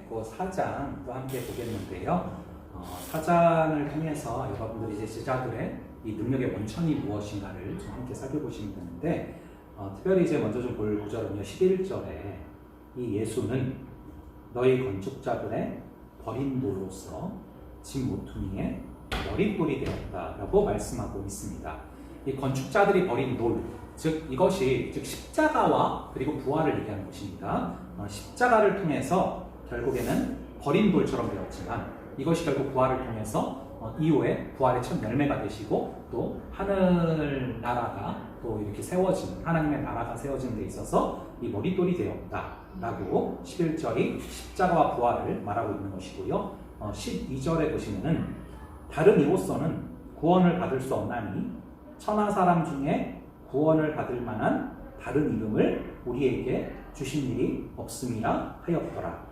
그 4장도 함께 보겠는데요. 4장을 통해서 여러분들이 이제 제자들의 이 능력의 원천이 무엇인가를 좀 함께 살펴보시면 되는데, 특별히 이제 먼저 좀 볼 구절은요, 11절에 이 예수는 너희 건축자들의 버린 돌로서 집 모퉁이에 머릿돌이 되었다라고 말씀하고 있습니다. 이 건축자들이 버린 돌, 즉 이것이 십자가와 그리고 부활을 얘기하는 것입니다. 십자가를 통해서 결국에는 버린 돌처럼 되었지만 이것이 결국 부활을 통해서 이후에 부활의 첫 열매가 되시고 또 하늘나라가 또 이렇게 세워진, 하나님의 나라가 세워진 데 있어서 이 머릿돌이 되었다라고 11절이 십자가와 부활을 말하고 있는 것이고요. 12절에 보시면은 다른 이로서는 구원을 받을 수 없나니 천하 사람 중에 구원을 받을 만한 다른 이름을 우리에게 주신 일이 없음이라 하였더라.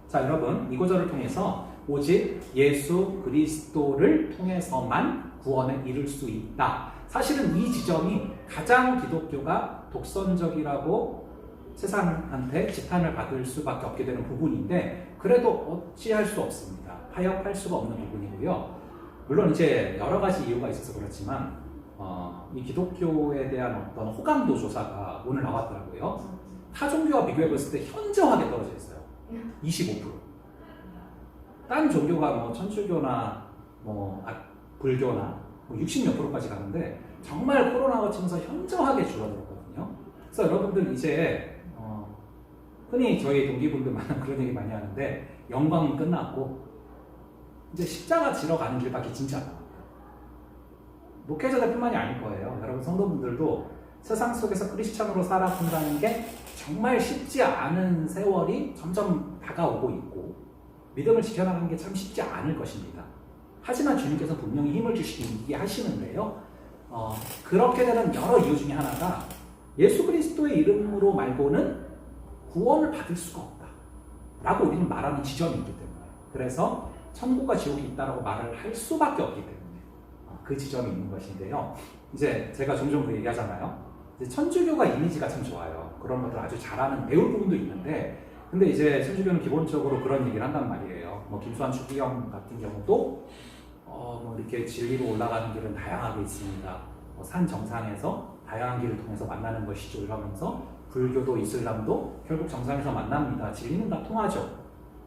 자, 여러분, 이 구절을 통해서 오직 예수 그리스도를 통해서만 구원에 이를 수 있다. 사실은 이 지점이 가장 기독교가 독선적이라고 세상한테 지탄을 받을 수밖에 없게 되는 부분인데, 그래도 어찌할 수 없습니다. 타협할 수가 없는 부분이고요. 물론 이제 여러 가지 이유가 있어서 그렇지만 이 기독교에 대한 어떤 호감도 조사가 오늘 나왔더라고요. 타 종교와 비교해 봤을 때 현저하게 떨어져 있어요. 25%. 딴 종교가 뭐 천주교나 불교나 60몇 프로까지 가는데 정말 코로나가 치면서 현저하게 줄어들었거든요. 그래서 여러분들 이제 흔히 저희 동기분들만 그런 얘기 많이 하는데, 영광은 끝났고 이제 십자가 지러 가는 길밖에 진짜 안 남았다. 목회자들뿐만이 아닐 거예요. 여러분 성도분들도 세상 속에서 크리스찬으로 살아간다는 게 정말 쉽지 않은 세월이 점점 다가오고 있고, 믿음을 지켜나가는 게 참 쉽지 않을 것입니다. 하지만 주님께서 분명히 힘을 주시게 하시는데요. 그렇게 되는 여러 이유 중에 하나가 예수 그리스도의 이름으로 말고는 구원을 받을 수가 없다 라고 우리는 말하는 지점이 있기 때문에, 그래서 천국과 지옥이 있다라고 말을 할 수밖에 없기 때문에 그 지점이 있는 것인데요. 이제 제가 종종 그 얘기하잖아요. 이제 천주교가 이미지가 참 좋아요. 그런 것들 아주 잘하는 배울 부분도 있는데, 근데 이제 천주교는 기본적으로 그런 얘기를 한단 말이에요. 김수환 추기경 같은 경우도 이렇게 진리로 올라가는 길은 다양하게 있습니다. 산 정상에서 다양한 길을 통해서 만나는 것이죠 이러면서, 불교도 이슬람도 결국 정상에서 만납니다. 진리는 다 통하죠.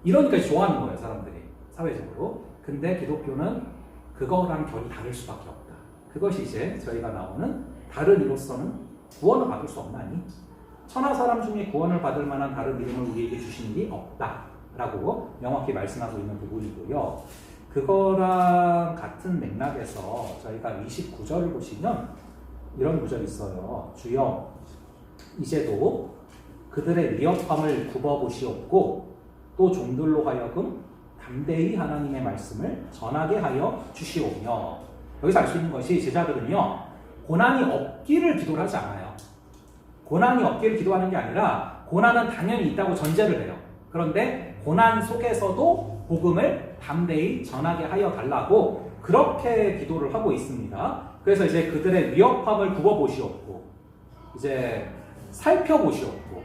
이러니까 좋아하는 거예요, 사람들이 사회적으로. 근데 기독교는 그거랑 결이 다를 수밖에 없다. 그것이 이제 저희가 나오는 다른 이로서는 구원을 받을 수 없나니 천하 사람 중에 구원을 받을 만한 다른 이름을 우리에게 주신 일이 없다라고 명확히 말씀하고 있는 부분이고요. 그거랑 같은 맥락에서 저희가 29절을 보시면 이런 구절이 있어요. 주여 이제도 그들의 위협함을 굽어보시옵고 또 종들로 하여금 담대히 하나님의 말씀을 전하게 하여 주시오며. 여기서 알 수 있는 것이 제자들은요, 고난이 없기를 기도를 하지 않아요. 고난이 없기를 기도하는 게 아니라 고난은 당연히 있다고 전제를 해요. 그런데 고난 속에서도 복음을 담대히 전하게 하여 달라고 그렇게 기도를 하고 있습니다. 그래서 이제 그들의 위협함을 굽어보시옵고 이제 살펴보시옵고,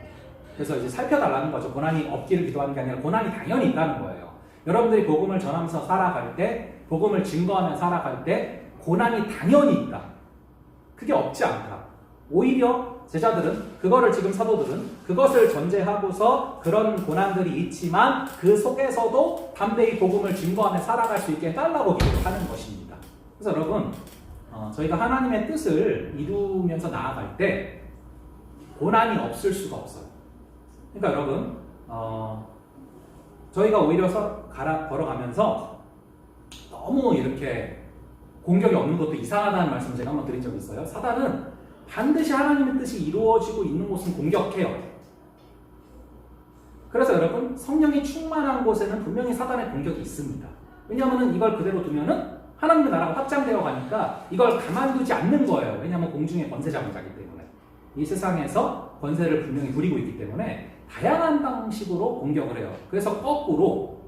그래서 이제 살펴달라는 거죠. 고난이 없기를 기도하는 게 아니라 고난이 당연히 있다는 거예요. 여러분들이 복음을 전하면서 살아갈 때, 복음을 증거하며 살아갈 때 고난이 당연히 있다. 그게 없지 않다. 오히려 제자들은, 그거를 지금 사도들은 그것을 전제하고서 그런 고난들이 있지만 그 속에서도 담대히 복음을 증거하며 살아갈 수 있게 해달라고 기도하는 것입니다. 그래서 여러분, 저희가 하나님의 뜻을 이루면서 나아갈 때 고난이 없을 수가 없어요. 그러니까 여러분, 저희가 오히려 걸어가면서 너무 이렇게 공격이 없는 것도 이상하다는 말씀을 제가 한번 드린 적이 있어요. 사단은 반드시 하나님의 뜻이 이루어지고 있는 곳은 공격해요. 그래서 여러분, 성령이 충만한 곳에는 분명히 사단의 공격이 있습니다. 왜냐하면 이걸 그대로 두면은 하나님의 나라가 확장되어 가니까 이걸 가만두지 않는 거예요. 왜냐하면 공중의 권세 잡은 자기 때문에. 이 세상에서 권세를 분명히 부리고 있기 때문에 다양한 방식으로 공격을 해요. 그래서 거꾸로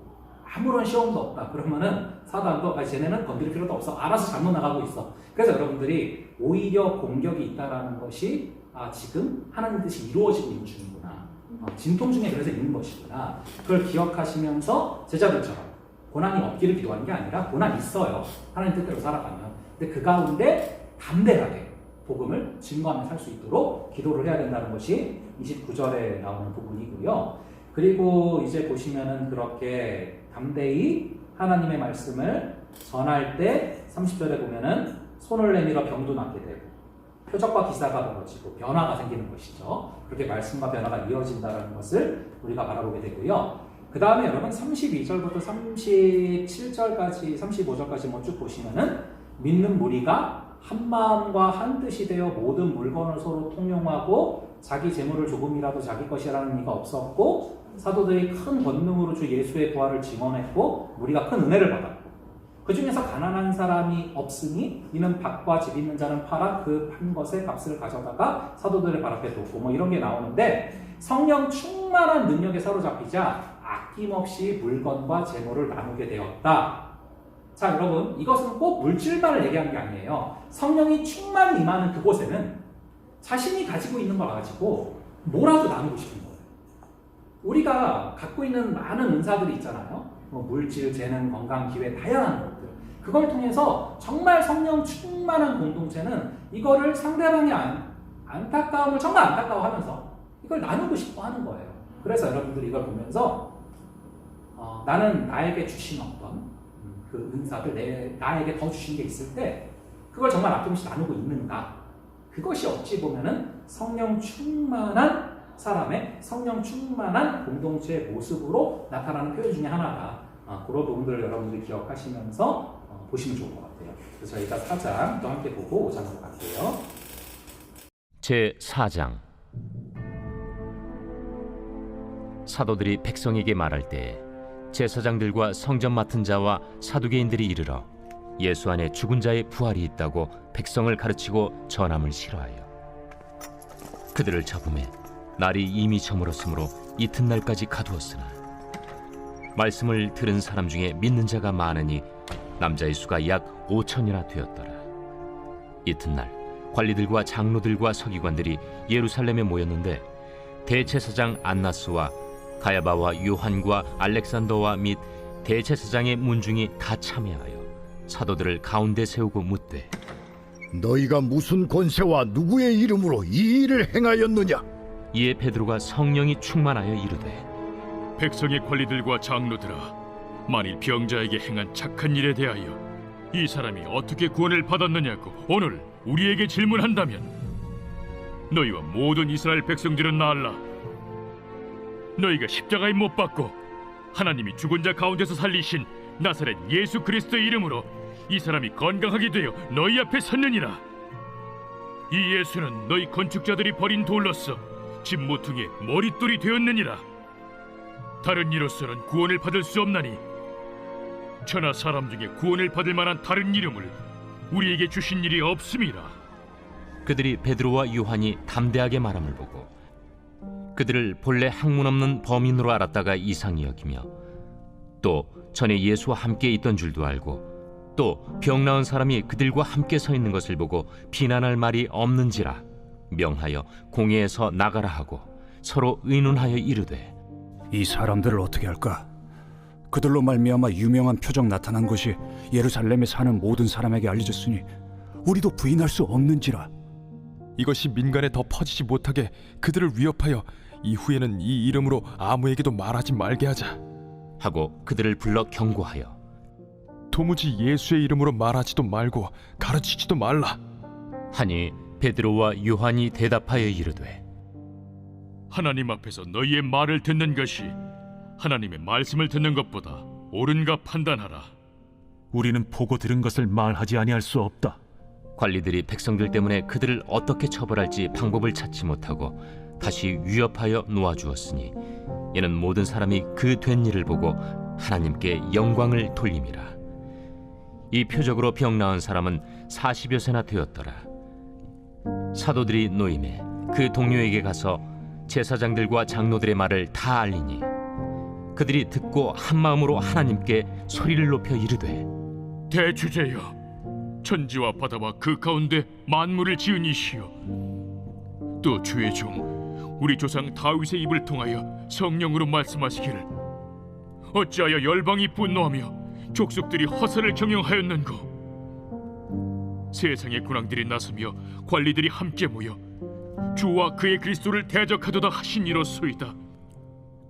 아무런 시험도 없다. 그러면은 사단도 쟤네는 건드릴 필요도 없어. 알아서 잘못 나가고 있어. 그래서 여러분들이 오히려 공격이 있다라는 것이 지금 하나님 뜻이 이루어지고 있는 중이구나. 진통 중에 그래서 있는 것이구나. 그걸 기억하시면서 제자들처럼 고난이 없기를 기도하는 게 아니라 고난 있어요. 하나님 뜻대로 살아가면. 근데 그 가운데 담대하게 복음을 증거하며 살 수 있도록 기도를 해야 된다는 것이 29절에 나오는 부분이고요. 그리고 이제 보시면은 그렇게 담대히 하나님의 말씀을 전할 때 30절에 보면은 손을 내밀어 병도 낫게 되고 표적과 기사가 벌어지고 변화가 생기는 것이죠. 그렇게 말씀과 변화가 이어진다는 것을 우리가 바라보게 되고요. 그 다음에 여러분 32절부터 37절까지 35절까지 뭐 쭉 보시면은 믿는 무리가 한 마음과 한 뜻이 되어 모든 물건을 서로 통용하고 자기 재물을 조금이라도 자기 것이라는 이가 없었고 사도들이 큰 권능으로 주 예수의 부활을 증언했고 무리가 큰 은혜를 받았고 그 중에서 가난한 사람이 없으니 이는 밭과 집 있는 자는 팔아 그 판 것의 값을 가져다가 사도들의 발 앞에 뒀고 뭐 이런 게 나오는데 성령 충만한 능력에 사로잡히자 아낌없이 물건과 재물을 나누게 되었다. 자 여러분 이것은 꼭 물질만을 얘기하는 게 아니에요. 성령이 충만히 임하는 그곳에는 자신이 가지고 있는 걸 가지고 뭐라도 나누고 싶은 거예요. 우리가 갖고 있는 많은 은사들이 있잖아요. 뭐 물질, 재능, 건강, 기회 다양한 것들. 그걸 통해서 정말 성령 충만한 공동체는 이거를 상대방의 안타까움을 정말 안타까워하면서 이걸 나누고 싶어 하는 거예요. 그래서 여러분들이 이걸 보면서 나는 나에게 주신 어떤 그 은사들 나에게 더 주신 게 있을 때 그걸 정말 아낌없이 나누고 있는가? 그것이 어찌 보면은 성령 충만한 사람의 성령 충만한 공동체의 모습으로 나타나는 표현 중에 하나다. 그런 부분들을 여러분들이 기억하시면서 보시면 좋을 것 같아요. 그래서 저희가 4장 또 함께 보고 5장으로 갈게요. 제 4장 사도들이 백성에게 말할 때 제사장들과 성전 맡은 자와 사두개인들이 이르러 예수 안에 죽은 자의 부활이 있다고 백성을 가르치고 전함을 싫어하여 그들을 잡음에 날이 이미 저물었으므로 이튿날까지 가두었으나 말씀을 들은 사람 중에 믿는 자가 많으니 남자의 수가 약 5천이나 되었더라. 이튿날 관리들과 장로들과 서기관들이 예루살렘에 모였는데 대제사장 안나스와 가야바와 요한과 알렉산더와 및 대제사장의 문중이 다 참여하여 사도들을 가운데 세우고 묻되 너희가 무슨 권세와 누구의 이름으로 이 일을 행하였느냐? 이에 베드로가 성령이 충만하여 이르되 백성의 관리들과 장로들아, 만일 병자에게 행한 착한 일에 대하여 이 사람이 어떻게 구원을 받았느냐고 오늘 우리에게 질문한다면 너희와 모든 이스라엘 백성들은 알라. 너희가 십자가에 못 박고 하나님이 죽은 자 가운데서 살리신 나사렛 예수 그리스도의 이름으로 이 사람이 건강하게 되어 너희 앞에 섰느니라. 이 예수는 너희 건축자들이 버린 돌로서 집 모퉁이의 머릿돌이 되었느니라. 다른 이로서는 구원을 받을 수 없나니 천하 사람 중에 구원을 받을 만한 다른 이름을 우리에게 주신 일이 없음이라. 그들이 베드로와 요한이 담대하게 말함을 보고 그들을 본래 학문 없는 범인으로 알았다가 이상히 여기며 또 전에 예수와 함께 있던 줄도 알고 또 병 나은 사람이 그들과 함께 서 있는 것을 보고 비난할 말이 없는지라 명하여 공회에서 나가라 하고 서로 의논하여 이르되 이 사람들을 어떻게 할까? 그들로 말미암아 유명한 표적 나타난 것이 예루살렘에 사는 모든 사람에게 알려졌으니 우리도 부인할 수 없는지라. 이것이 민간에 더 퍼지지 못하게 그들을 위협하여 이후에는 이 이름으로 아무에게도 말하지 말게 하자 하고 그들을 불러 경고하여 도무지 예수의 이름으로 말하지도 말고 가르치지도 말라 하니 베드로와 요한이 대답하여 이르되 하나님 앞에서 너희의 말을 듣는 것이 하나님의 말씀을 듣는 것보다 옳은가 판단하라. 우리는 보고 들은 것을 말하지 아니할 수 없다. 관리들이 백성들 때문에 그들을 어떻게 처벌할지 방법을 찾지 못하고 다시 위협하여 놓아주었으니 이는 모든 사람이 그 된 일을 보고 하나님께 영광을 돌림이라. 이 표적으로 병 나은 사람은 40여 세나 되었더라. 사도들이 노임에 그 동료에게 가서 제사장들과 장로들의 말을 다 알리니 그들이 듣고 한 마음으로 하나님께 소리를 높여 이르되 대주제여, 천지와 바다와 그 가운데 만물을 지은 이시여, 또 주의 종 우리 조상 다윗의 입을 통하여 성령으로 말씀하시기를 어찌하여 열방이 분노하며 족속들이 허사를 경영하였는고. 세상의 군왕들이 나서며 관리들이 함께 모여 주와 그의 그리스도를 대적하도다 하시니로소이다.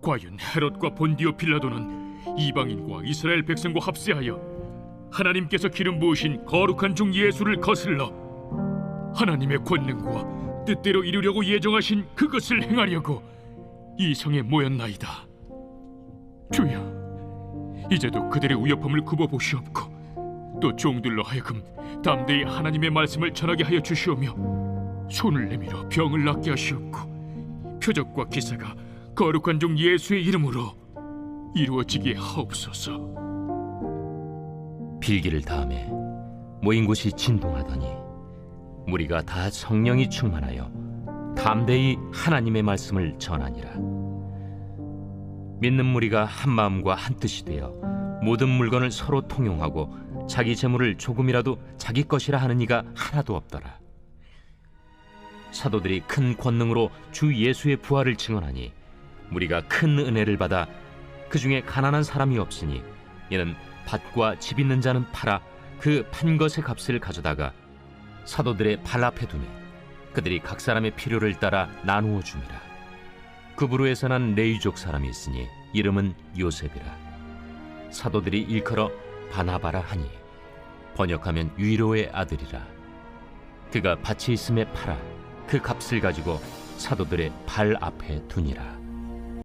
과연 헤롯과 본디오 빌라도는 이방인과 이스라엘 백성과 합세하여 하나님께서 기름 부으신 거룩한 종 예수를 거슬러 하나님의 권능과 뜻대로 이루려고 예정하신 그것을 행하려고 이 성에 모였나이다. 주여, 이제도 그들의 우여픔을 굽어보시옵고 또 종들로 하여금 담대히 하나님의 말씀을 전하게 하여 주시오며 손을 내밀어 병을 낫게 하시옵고 표적과 기사가 거룩한 종 예수의 이름으로 이루어지게 하옵소서. 빌기를 다음에 모인 곳이 진동하더니 무리가 다 성령이 충만하여 담대히 하나님의 말씀을 전하니라. 믿는 무리가 한 마음과 한 뜻이 되어 모든 물건을 서로 통용하고 자기 재물을 조금이라도 자기 것이라 하는 이가 하나도 없더라. 사도들이 큰 권능으로 주 예수의 부활을 증언하니 무리가 큰 은혜를 받아 그 중에 가난한 사람이 없으니 이는 밭과 집 있는 자는 팔아 그 판 것의 값을 가져다가 사도들의 발 앞에 두매 그들이 각 사람의 필요를 따라 나누어 줍니다. 그부로에서 난 레위족 사람이 있으니 이름은 요셉이라. 사도들이 일컬어 바나바라 하니 번역하면 위로의 아들이라. 그가 밭이 있음에 팔아 그 값을 가지고 사도들의 발 앞에 두니라.